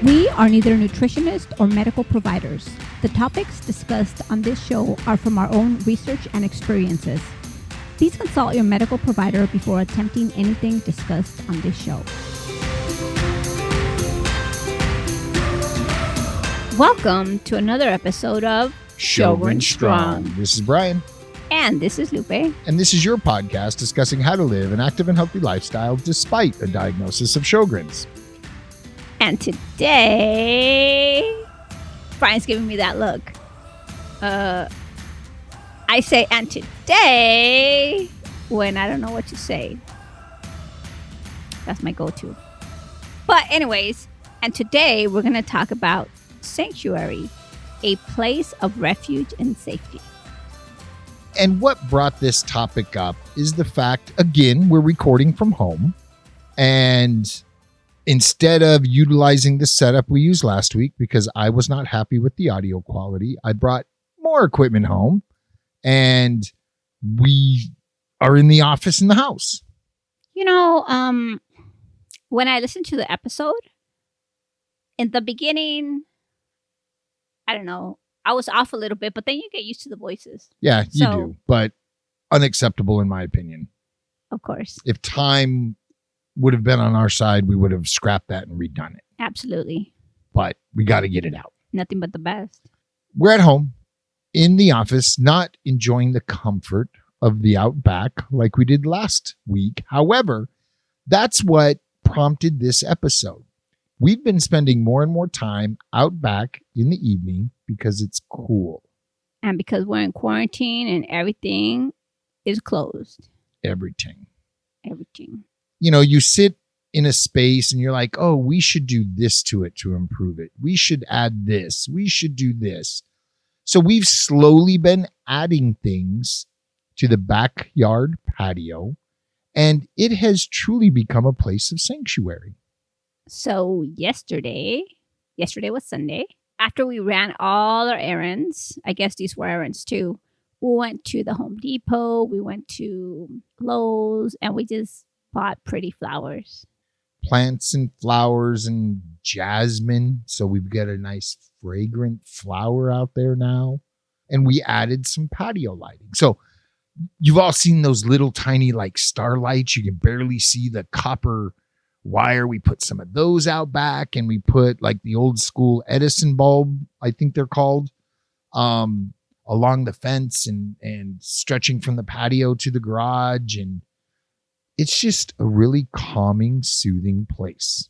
We are neither nutritionists or medical providers. The topics discussed on this show are from our own research and experiences. Please consult your medical provider before attempting anything discussed on this show. Welcome to another episode of Sjogren Strong. This is Brian. And this is Lupe. And this is your podcast discussing how to live an active and healthy lifestyle despite a diagnosis of Sjogren's. And today, Brian's giving me that look. I say, and today, when I don't know what to say. That's my go-to. But anyways, and today we're going to talk about Sanctuary, a place of refuge and safety. And what brought this topic up is the fact, again, we're recording from home. And instead of utilizing the setup we used last week, because I was not happy with the audio quality, I brought more equipment home. And we are in the office in the house. You know, when I listened to the episode, in the beginning, I don't know, I was off a little bit, but then you get used to the voices. Yeah, you do. But unacceptable in my opinion. Of course. If time would have been on our side, we would have scrapped that and redone it. Absolutely. But we got to get it out. Nothing but the best. We're at home in the office, not enjoying the comfort of the outback like we did last week. However, that's what prompted this episode. We've been spending more and more time out back in the evening because it's cool. And because we're in quarantine and everything is closed. Everything. Everything. You know, you sit in a space and you're like, oh, we should do this to it to improve it. We should add this. We should do this. So we've slowly been adding things to the backyard patio, and it has truly become a place of sanctuary. So yesterday was Sunday. After we ran all our errands, I guess these were errands too. We went to the Home Depot, we went to Lowe's, and we just bought pretty flowers. Plants and flowers and jasmine. So we've got a nice fragrant flower out there now. And we added some patio lighting. So you've all seen those little tiny like starlights. You can barely see the copper wire. We put some of those out back, and we put like the old school Edison bulb, I think they're called, along the fence and stretching from the patio to the garage. And it's just a really calming, soothing place.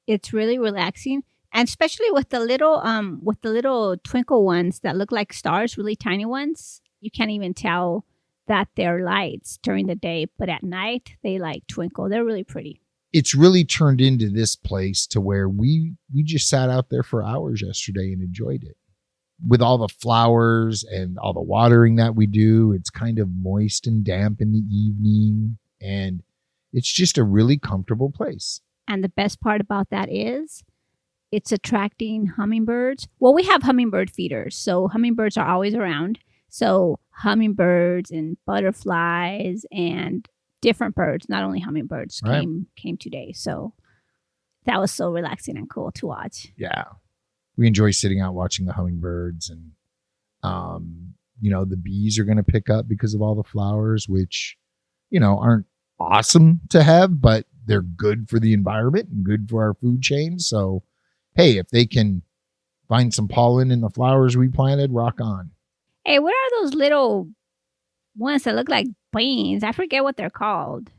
It's really relaxing. And especially with the little twinkle ones that look like stars, really tiny ones. You can't even tell that they're lights during the day, but at night they like twinkle. They're really pretty. It's really turned into this place to where we just sat out there for hours yesterday and enjoyed it. With all the flowers and all the watering that we do, it's kind of moist and damp in the evening, and it's just a really comfortable place. And the best part about that is it's attracting hummingbirds. Well, we have hummingbird feeders, so hummingbirds are always around. So hummingbirds and butterflies and different birds, not only hummingbirds, came today. So that was so relaxing and cool to watch. Yeah. We enjoy sitting out watching the hummingbirds, and the bees are going to pick up because of all the flowers, which, aren't awesome to have, but they're good for the environment and good for our food chain. So, hey, if they can find some pollen in the flowers we planted, rock on. Hey, what are those little ones that look like beans? I forget what they're called.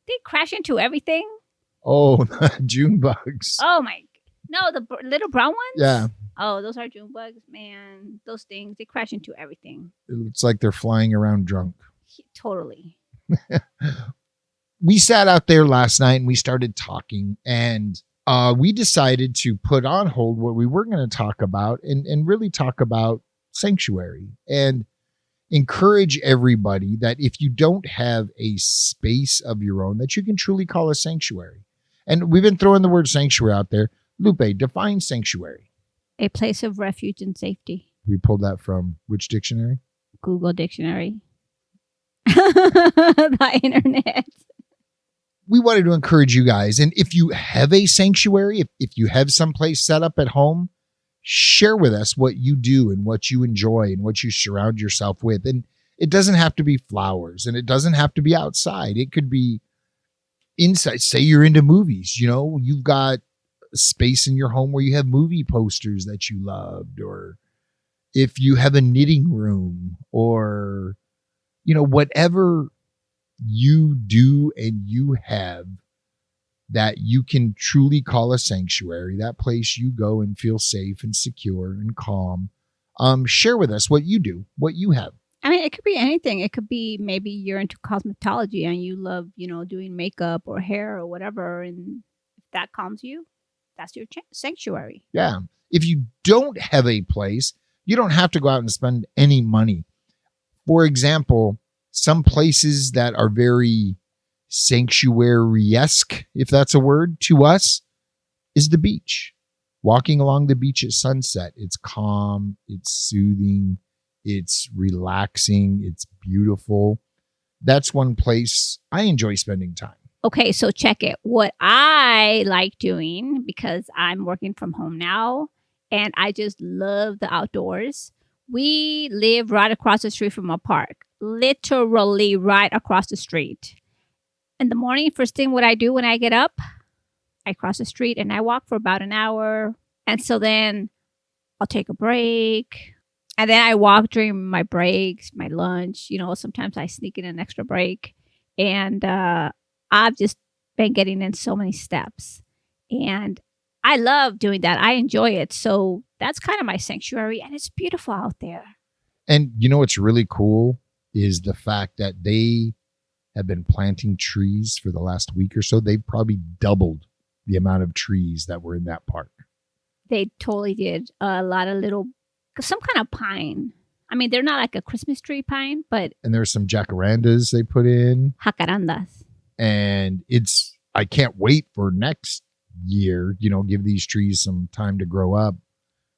They crash into everything. Oh, June bugs. Oh my! No, the little brown ones. Yeah. Oh, those are June bugs, man. Those things, they crash into everything. It looks like they're flying around drunk. Totally. We sat out there last night and we started talking, and we decided to put on hold what we were going to talk about and really talk about sanctuary and encourage everybody that if you don't have a space of your own that you can truly call a sanctuary. And we've been throwing the word sanctuary out there. Lupe, define sanctuary. A place of refuge and safety. We pulled that from which dictionary? Google Dictionary. The internet. we wanted to encourage you guys. And if you have a sanctuary, if you have someplace set up at home, share with us what you do and what you enjoy and what you surround yourself with. And it doesn't have to be flowers, and it doesn't have to be outside. It could be inside. Say you're into movies, you've got a space in your home where you have movie posters that you loved, or if you have a knitting room, or, whatever you do and you have that you can truly call a sanctuary, that place you go and feel safe and secure and calm. Share with us what you do, what you have. I mean, it could be anything. It could be maybe you're into cosmetology and you love, doing makeup or hair or whatever. And if that calms you, that's your sanctuary. Yeah. If you don't have a place, you don't have to go out and spend any money. For example, some places that are very sanctuary-esque, if that's a word, to us, is the beach. Walking along the beach at sunset. It's calm. It's soothing. It's relaxing. It's beautiful. That's one place I enjoy spending time. Okay, so check it. What I like doing, because I'm working from home now, and I just love the outdoors. We live right across the street from a park. Literally right across the street. In the morning, first thing what I do when I get up, I cross the street and I walk for about an hour. And so then I'll take a break. And then I walk during my breaks, my lunch. Sometimes I sneak in an extra break. And I've just been getting in so many steps. And I love doing that. I enjoy it. So that's kind of my sanctuary. And it's beautiful out there. And what's really cool is the fact that they have been planting trees for the last week or so. They've probably doubled the amount of trees that were in that park. They totally did. A lot of some kind of pine. I mean, they're not like a Christmas tree pine, but... And there's some jacarandas they put in. Jacarandas. And I can't wait for next year, give these trees some time to grow up.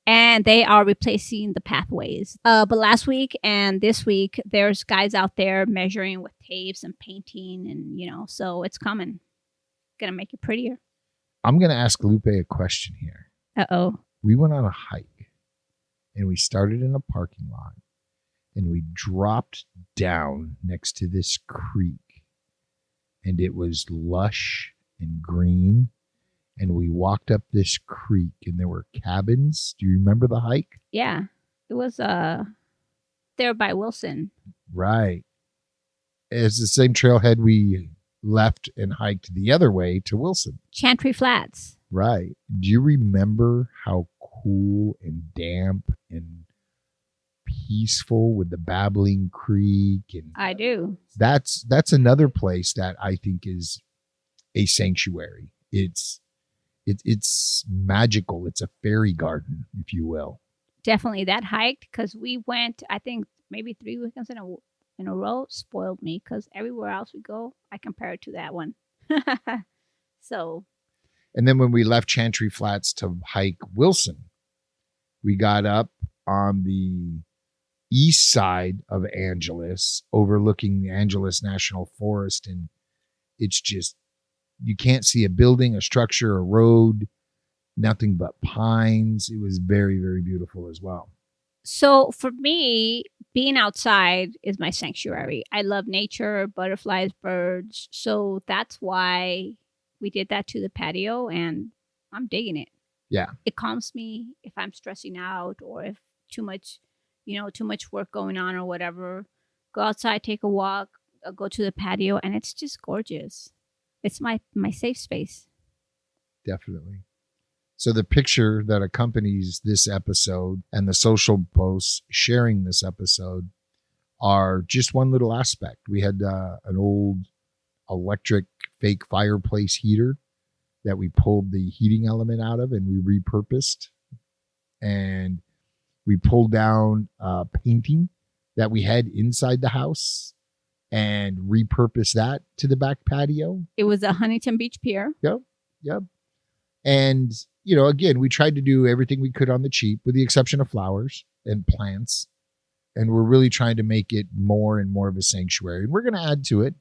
And they are replacing the pathways. But last week and this week, there's guys out there measuring with tapes and painting. And, so it's coming. Going to make it prettier. I'm going to ask Lupe a question here. Uh-oh. We went on a hike and we started in a parking lot and we dropped down next to this creek and it was lush and green. And we walked up this creek and there were cabins. Do you remember the hike? Yeah. It was there by Wilson. Right. It's the same trailhead we left and hiked the other way to Wilson. Chantry Flats. Right. Do you remember how cool and damp and peaceful with the babbling creek? And I do. That's another place that I think is a sanctuary. It's magical. It's a fairy garden, if you will. Definitely that hike, because we went, I think, maybe 3 weekends in a row, spoiled me, because everywhere else we go, I compare it to that one. So. And then when we left Chantry Flats to hike Wilson, we got up on the east side of Angeles, overlooking the Angeles National Forest, and it's just, you can't see a building, a structure, a road, nothing but pines. It was very, very beautiful as well. So for me, being outside is my sanctuary. I love nature, butterflies, birds. So that's why we did that to the patio, and I'm digging it. Yeah. It calms me if I'm stressing out or if too much work going on or whatever. Go outside, take a walk, go to the patio, and it's just gorgeous. It's my safe space. Definitely. So the picture that accompanies this episode and the social posts sharing this episode are just one little aspect. We had an old electric fake fireplace heater that we pulled the heating element out of and we repurposed. And we pulled down painting that we had inside the house and repurpose that to the back patio. It was a Huntington Beach pier. Yep. And, again, we tried to do everything we could on the cheap with the exception of flowers and plants. And we're really trying to make it more and more of a sanctuary. And we're going to add to it.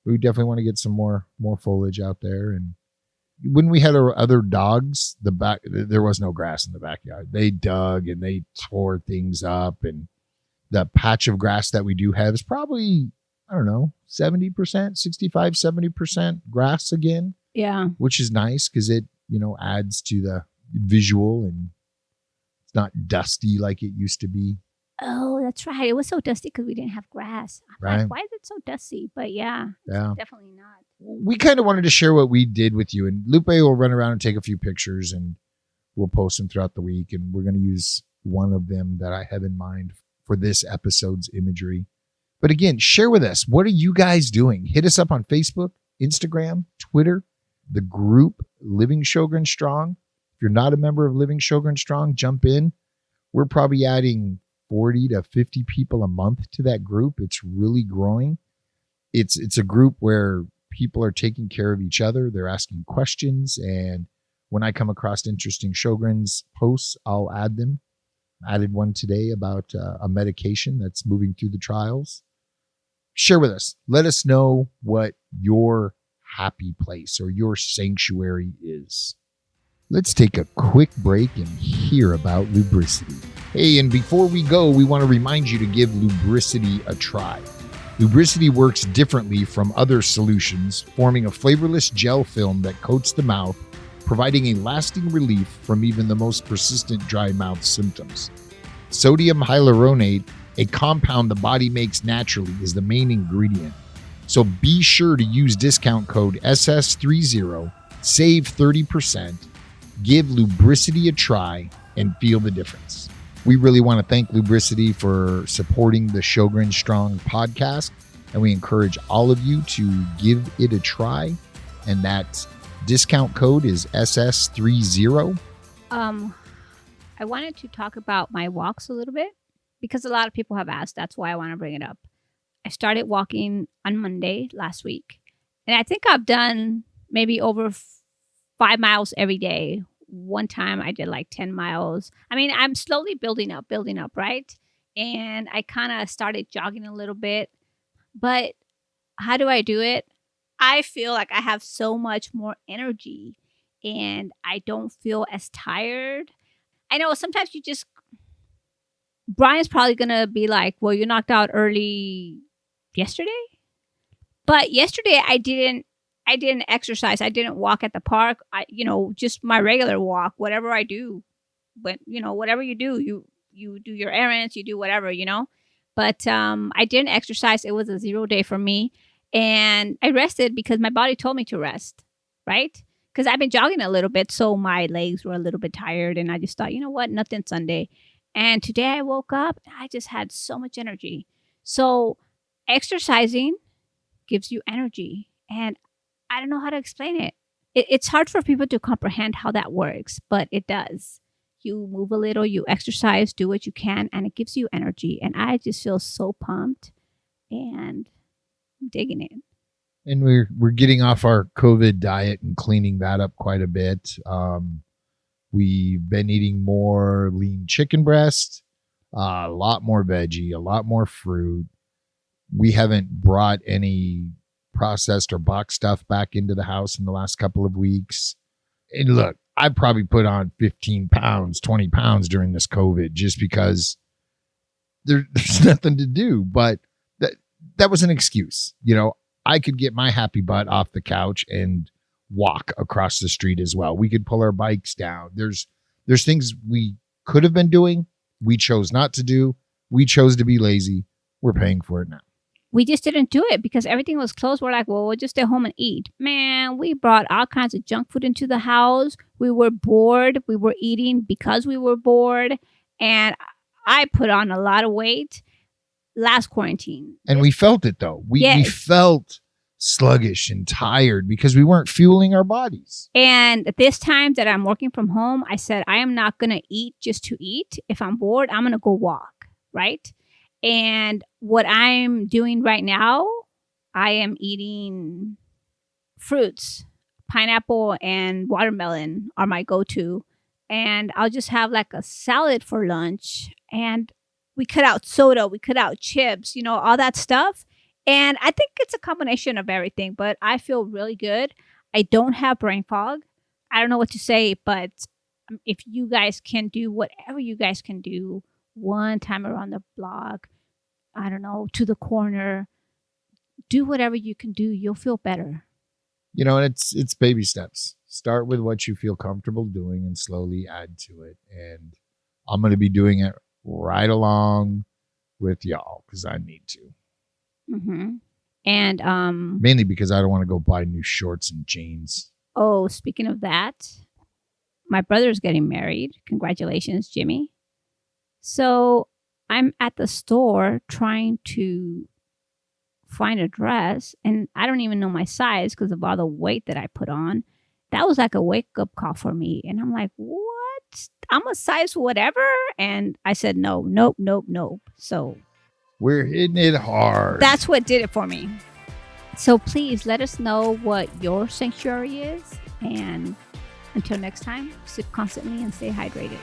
We definitely want to get some more foliage out there. And when we had our other dogs, there was no grass in the backyard. They dug and they tore things up, and the patch of grass that we do have is probably, I don't know, 70%, 65, 70% grass again. Yeah. Which is nice because it, adds to the visual, and it's not dusty like it used to be. Oh, that's right. It was so dusty because we didn't have grass. I'm like, why is it so dusty? But yeah, definitely not. We kind of wanted to share what we did with you, and Lupe will run around and take a few pictures, and we'll post them throughout the week. And we're going to use one of them that I have in mind for this episode's imagery. But again, share with us. What are you guys doing? Hit us up on Facebook, Instagram, Twitter, the group Living Sjogren Strong. If you're not a member of Living Sjogren Strong, jump in. We're probably adding 40 to 50 people a month to that group. It's really growing. It's a group where people are taking care of each other. They're asking questions. And when I come across interesting Sjogren's posts, I'll add them. I added one today about a medication that's moving through the trials. Share with us. Let us know what your happy place or your sanctuary is. Let's take a quick break and hear about lubricity. Hey, and before we go, we want to remind you to give lubricity a try. Lubricity works differently from other solutions, forming a flavorless gel film that coats the mouth, providing a lasting relief from even the most persistent dry mouth symptoms. Sodium hyaluronate, a compound the body makes naturally, is the main ingredient. So be sure to use discount code SS30, save 30%, give lubricity a try, and feel the difference. We really want to thank Lubricity for supporting the Sjogren Strong podcast, and we encourage all of you to give it a try. And that discount code is SS30. I wanted to talk about my walks a little bit because a lot of people have asked. That's why I want to bring it up. I started walking on Monday last week, and I think I've done maybe over 5 miles every day. One time I did like 10 miles. I mean, I'm slowly building up, right? And I kind of started jogging a little bit. But how do I do it? I feel like I have so much more energy and I don't feel as tired. I know sometimes Brian's probably going to be like, well, you knocked out early yesterday. But yesterday I didn't exercise. I didn't walk at the park. Just my regular walk, whatever I do. But, whatever you do, you do your errands, you do whatever, But I didn't exercise. It was a 0 day for me. And I rested because my body told me to rest, right? Because I've been jogging a little bit, so my legs were a little bit tired. And I just thought, you know what, nothing Sunday. And today I woke up and I just had so much energy. So exercising gives you energy. And I don't know how to explain it. It's hard for people to comprehend how that works, but it does. You move a little, you exercise, do what you can, and it gives you energy. And I just feel so pumped and I'm digging it. And we're getting off our COVID diet and cleaning that up quite a bit. We've been eating more lean chicken breast, a lot more veggie, a lot more fruit. We haven't brought any processed or boxed stuff back into the house in the last couple of weeks. And look, I probably put on 15 pounds, 20 pounds during this COVID just because there's nothing to do. But that was an excuse. I could get my happy butt off the couch and walk across the street as well. We could pull our bikes down. There's things we could have been doing. We chose not to do. We chose to be lazy. We're paying for it now. We just didn't do it because everything was closed. We're like, well, we'll just stay home and eat. Man, we brought all kinds of junk food into the house. We were bored. We were eating because we were bored. And I put on a lot of weight last quarantine. And we felt it, though. We felt sluggish and tired because we weren't fueling our bodies. And this time that I'm working from home, I said, I am not going to eat just to eat. If I'm bored, I'm going to go walk, right? And what I'm doing right now, I am eating fruits. Pineapple and watermelon are my go-to. And I'll just have like a salad for lunch. And we cut out soda, we cut out chips, all that stuff. And I think it's a combination of everything, but I feel really good. I don't have brain fog. I don't know what to say, but if you guys can do whatever you guys can do one time around the block, I don't know, to the corner, do whatever you can do, you'll feel better. You know, and it's baby steps. Start with what you feel comfortable doing and slowly add to it. And I'm going to be doing it right along with y'all because I need to. Mm-hmm. And mainly because I don't want to go buy new shorts and jeans. Oh, speaking of that, my brother's getting married. Congratulations, Jimmy. So I'm at the store trying to find a dress, and I don't even know my size because of all the weight that I put on. That was like a wake-up call for me. And I'm like, what? I'm a size whatever? And I said, no, nope. So we're hitting it hard. That's what did it for me. So please let us know what your sanctuary is. And until next time, sip constantly and stay hydrated.